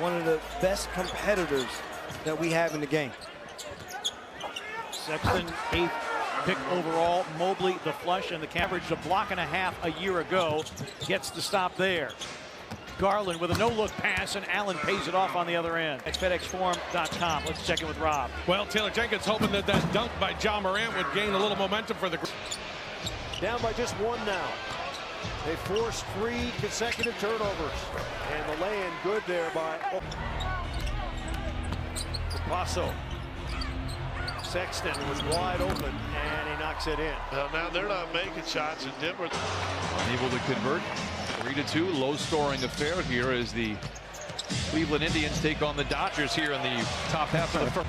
one of the best competitors that we have in the game. Sexton, 8th pick overall. Mobley, the flush, and the average a block and a half a year ago. Gets the stop there. Garland with a no-look pass, and Allen pays it off on the other end. It's FedExForum.com. Let's check in with Rob. Well, Taylor Jenkins hoping that dunk by John Morant would gain a little momentum for the group. Down by just one now. They forced 3 consecutive turnovers. And the lay-in good there by Paso. Sexton was wide open, and he knocks it in. Now they're not making shots in Denver. Unable to convert. 3-2, low-scoring affair here as the Cleveland Indians take on the Dodgers here in the top half of the first.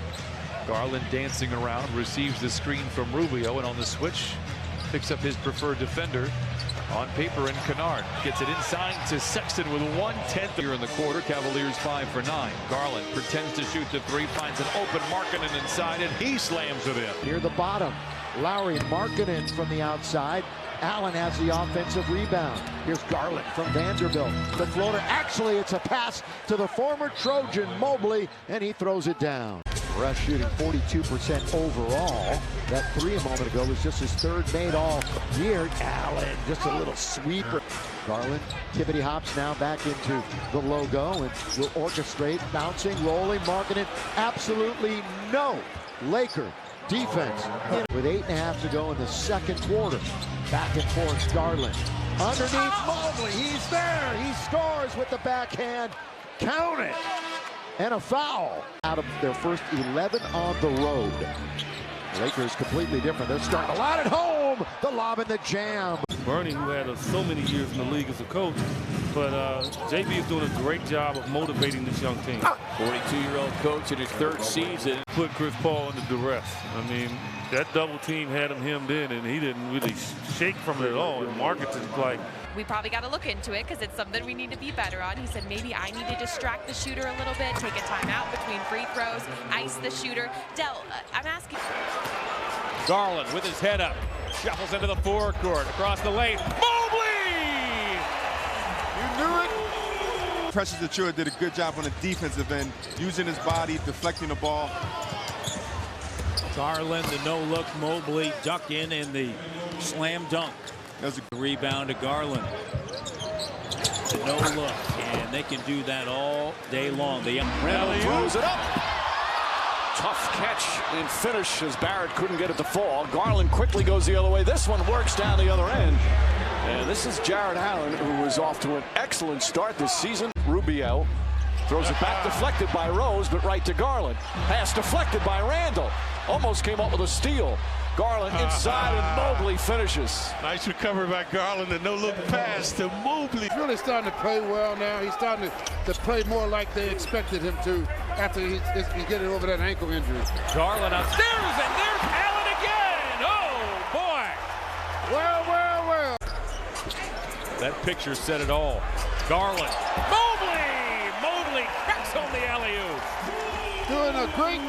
Garland dancing around, receives the screen from Rubio, and on the switch, picks up his preferred defender on paper, and Kennard gets it inside to Sexton with 1/10 here in the quarter. Cavaliers 5 for 9. Garland pretends to shoot the 3, finds an open Markkanen inside, and he slams it in. Near the bottom, Lowry and Markkanen from the outside. Allen has the offensive rebound. Here's Garland from Vanderbilt. The floater, actually it's a pass to the former Trojan Mobley, and he throws it down. Russ shooting 42% overall. That 3 a moment ago was just his 3rd made all year. Allen, just a little sweeper. Garland, tippity hops now back into the logo and will orchestrate, bouncing, rolling, Markkanen. Absolutely no Laker defense. With 8.5 to go in the second quarter. Back and forth, Garland. Underneath Mobley, he's there. He scores with the backhand. Count it. And a foul. Out of their first 11 on the road. Lakers completely different. They're starting a lot at home. The lob and the jam. Bernie, who had so many years in the league as a coach, but JB is doing a great job of motivating this young team. 42-year-old coach in his 3rd season. Put Chris Paul under duress. I mean, that double team had him hemmed in, and he didn't really shake from it at all. And Marcus is like, we probably got to look into it because it's something we need to be better on. He said maybe I need to distract the shooter a little bit, take a timeout between free throws, ice the shooter. Del, I'm asking. Garland with his head up, shuffles into the forecourt, across the lane. Mobley! You knew it. Precious Achiuwa did a good job on the defensive end, using his body, deflecting the ball. Garland, the no-look, Mobley, duck in the slam dunk. That was a rebound to Garland. The no-look, and they can do that all day long. Randall throws it up. Tough catch and finish as Barrett couldn't get it to fall. Garland quickly goes the other way. This one works down the other end. And this is Jared Allen, who was off to an excellent start this season. Rubio throws it back, deflected by Rose, but right to Garland. Pass deflected by Randall. Almost came up with a steal. Garland inside, and Mobley finishes. Nice recovery by Garland. The no-look pass to Mobley. He's really starting to play well now. He's starting to play more like they expected him to after he's getting over that ankle injury. Garland upstairs, and there's Allen again. Oh, boy. Well, well, well. That picture said it all. Garland. Mobley cracks home the alley-oop. Doing a great,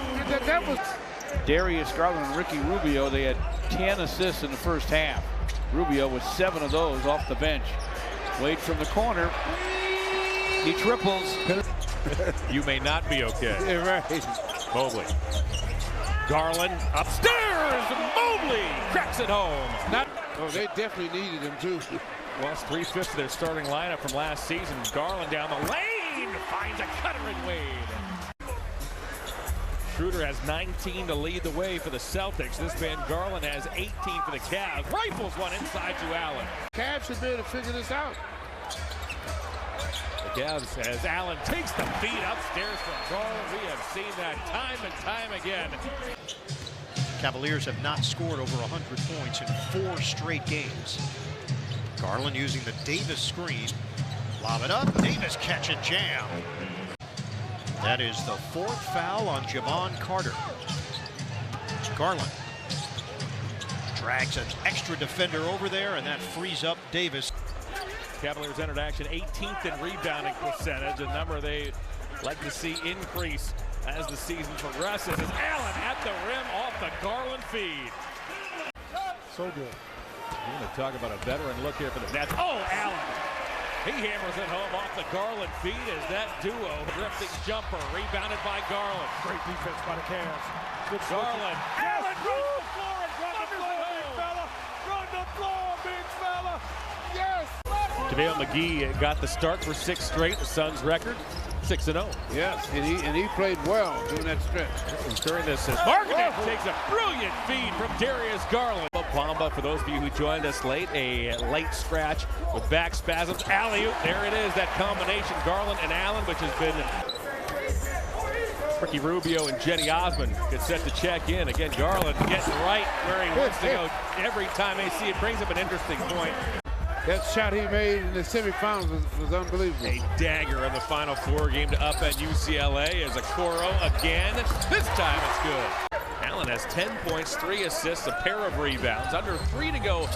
that was. Darius Garland and Ricky Rubio, they had 10 assists in the first half. Rubio with 7 of those off the bench. Wade from the corner. He triples. You may not be okay. Yeah, right. Mobley. Garland upstairs. Mobley cracks it home. Oh, they definitely needed him too. Lost 3/5 of their starting lineup from last season. Garland down the lane finds a cutter in Wade. Schroeder has 19 to lead the way for the Celtics. This man Garland has 18 for the Cavs. Rifles one inside to Allen. Cavs should be able to figure this out. The Cavs, as Allen takes the feed upstairs from Garland. We have seen that time and time again. Cavaliers have not scored over 100 points in 4 straight games. Garland using the Davis screen. Lob it up. Davis catch and jam. That is the 4th foul on Javon Carter. Garland drags an extra defender over there, and that frees up Davis. Cavaliers entered action 18th in rebounding percentage, a number they like to see increase as the season progresses. As Allen at the rim off the Garland feed. So good. We're going to talk about a veteran look here for the Nets. Oh, Allen. He hammers it home off the Garland feet as that duo. Drifting jumper, rebounded by Garland. Great defense by the Cavs. Good Garland. Allen runs the floor and run the floor, big fella. Run the floor, big fella. Yes. JaVale McGee got the start for 6 straight, the Suns record 6-0. Yes, and he played well during that stretch. And during this, Markkanen takes a brilliant feed from Darius Garland. Bamba, for those of you who joined us late, a late scratch with back spasms. Alley-oop, there it is, that combination, Garland and Allen, which has been Ricky Rubio and Jetty Osmond get set to check in. Again, Garland getting right where he wants to go every time they see it. Brings up an interesting point. That shot he made in the semifinals was unbelievable. A dagger in the Final Four game to upend UCLA as Okoro again. This time it's good. Allen has 10 points, 3 assists, a pair of rebounds. Under 3 to go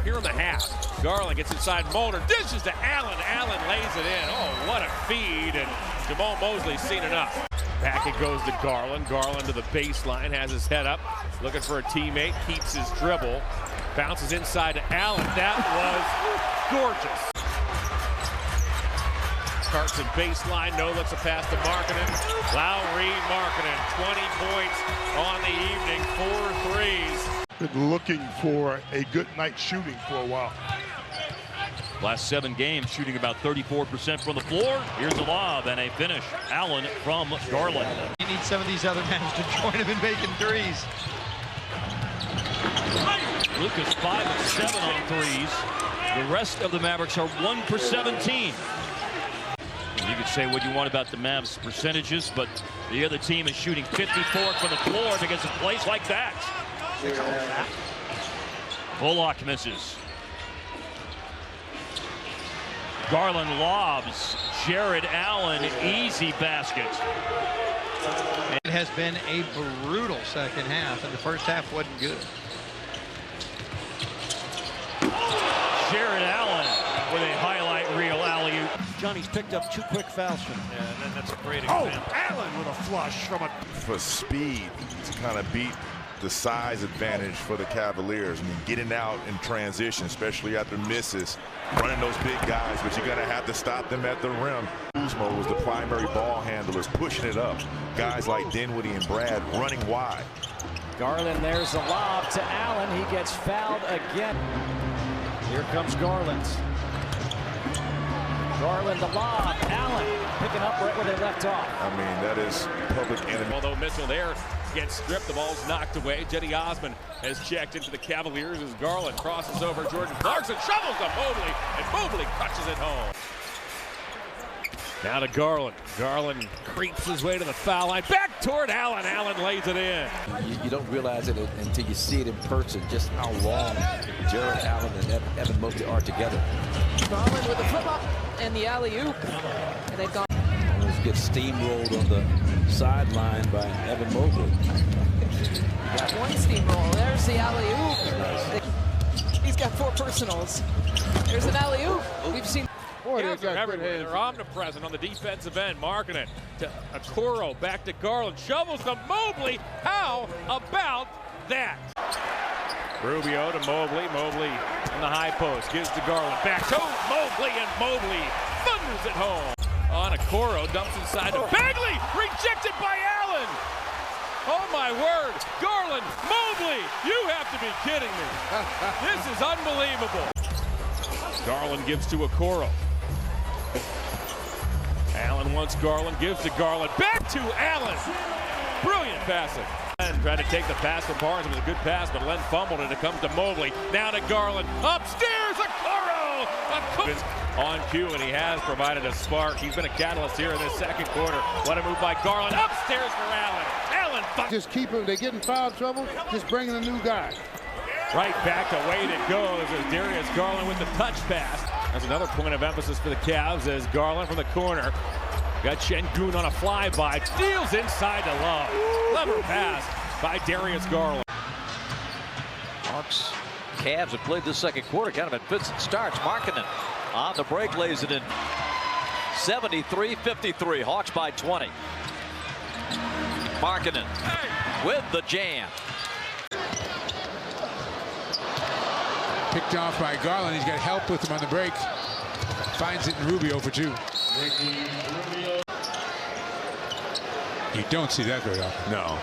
here in the half. Garland gets inside Mulder, dishes to Allen. Allen lays it in. Oh, what a feed, and Jamal Mosley's seen enough. Back it goes to Garland. Garland to the baseline, has his head up, looking for a teammate, keeps his dribble. Bounces inside to Allen. That was gorgeous. Carson baseline, no looks a pass to Markkanen. Lowry Markkanen, 20 points on the evening, 4 threes. Been looking for a good night shooting for a while. Last 7 games, shooting about 34% from the floor. Here's a lob and a finish. Allen from Garland. He needs some of these other men to join him in making threes. Lucas 5 of 7 on threes. The rest of the Mavericks are 1 for 17. You could say what you want about the Mavs percentages, but the other team is shooting 54 from the floor because of plays like that. Bullock misses. Garland lobs. Jared Allen, easy basket. It has been a brutal second half, and the first half wasn't good. Jared Allen with a highlight reel alley-oop. Johnny's picked up 2 quick fouls from him. Yeah, and that's a great example. Oh, Allen with a flush from a... For speed to kind of beat the size advantage for the Cavaliers. I mean, getting out in transition, especially after misses, running those big guys, but you're going to have to stop them at the rim. Kuzma was the primary ball handlers, pushing it up. Guys like Dinwiddie and Brad running wide. Garland, there's a lob to Allen. He gets fouled again. Here comes Garland. Garland, the lob. Allen picking up right where they left off. I mean, that is public enemy. Although Mitchell there gets stripped, the ball's knocked away. Jetty Osmond has checked into the Cavaliers as Garland crosses over Jordan Clarkson, shovels to Mobley, and Mobley crutches it home. Now to Garland. Garland creeps his way to the foul line. Back toward Allen. Allen lays it in. You don't realize it until you see it in person, just how long Jared Allen and Evan Mobley are together. Garland with the flip-up and the alley-oop. And they've gone. Get steamrolled on the sideline by Evan Mobley. Got one steamroll. There's the alley-oop. He's got 4 personals. There's an alley-oop. We've seen. Boy, They're omnipresent on the defensive end. Markkanen to Okoro, back to Garland, shovels to Mobley. How about that? Rubio to Mobley. Mobley in the high post, gives to Garland, back to Mobley, and Mobley thunders it home. On Okoro, dumps inside to Bagley, rejected by Allen. Oh my word, Garland, Mobley, you have to be kidding me. This is unbelievable. Garland gives to Okoro. Allen wants Garland, gives to Garland, back to Allen. Brilliant passing. Len tried to take the pass from Barnes. It was a good pass, but Len fumbled and it comes to Mobley. Now to Garland, upstairs, Okoro! On cue, and he has provided a spark. He's been a catalyst here in this second quarter. What a move by Garland, upstairs for Allen. Allen, just keep him, they get in foul trouble, just bring in a new guy. Right back to Wade it goes as Darius Garland with the touch pass. That's another point of emphasis for the Cavs as Garland from the corner. Got Şengün on a flyby, steals inside to Love. Clever pass by Darius Garland. Hawks, Cavs have played this second quarter kind of at fits and starts. Markkanen on the break lays it in. 73-53, Hawks by 20. Markkanen with the jam. Picked off by Garland. He's got help with him on the break. Finds it in Rubio for 2. You don't see that very often. No.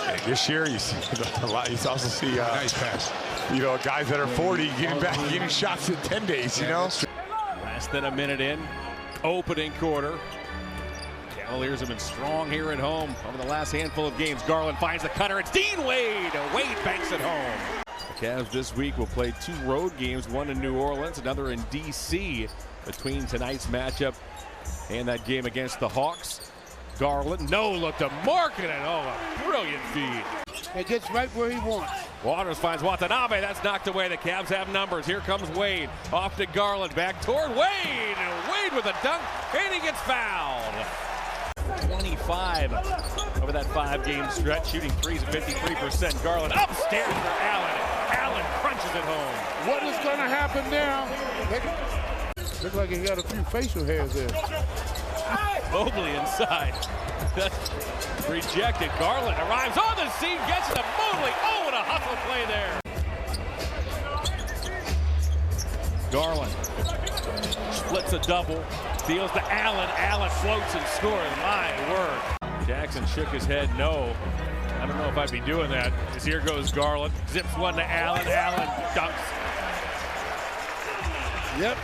And this year, you see a lot. You also see nice pass. You know, guys that are 40 getting shots in 10 days. You know. Less than a minute in, opening quarter. Cavaliers have been strong here at home over the last handful of games. Garland finds the cutter. It's Dean Wade. Wade banks it home. The Cavs this week will play 2 road games, one in New Orleans, another in D.C. between tonight's matchup and that game against the Hawks. Garland, no look to Markkanen. Oh, a brilliant feed. It gets right where he wants. Waters finds Watanabe. That's knocked away. The Cavs have numbers. Here comes Wade. Off to Garland. Back toward Wade. Wade with a dunk, and he gets fouled. 25 over that 5-game stretch, shooting threes at 53%. Garland upstairs for Allen. Allen crunches it home. What is going to happen now? Look like he got a few facial hairs there. Mobley inside. Rejected. Garland arrives on the scene, gets to Mobley. Oh, what a hustle play there. Garland splits a double, deals to Allen. Allen floats and scores. My word. Jackson shook his head no. I don't know if I'd be doing that. As here goes Garland. Zips one to Allen. Allen dunks. Yep.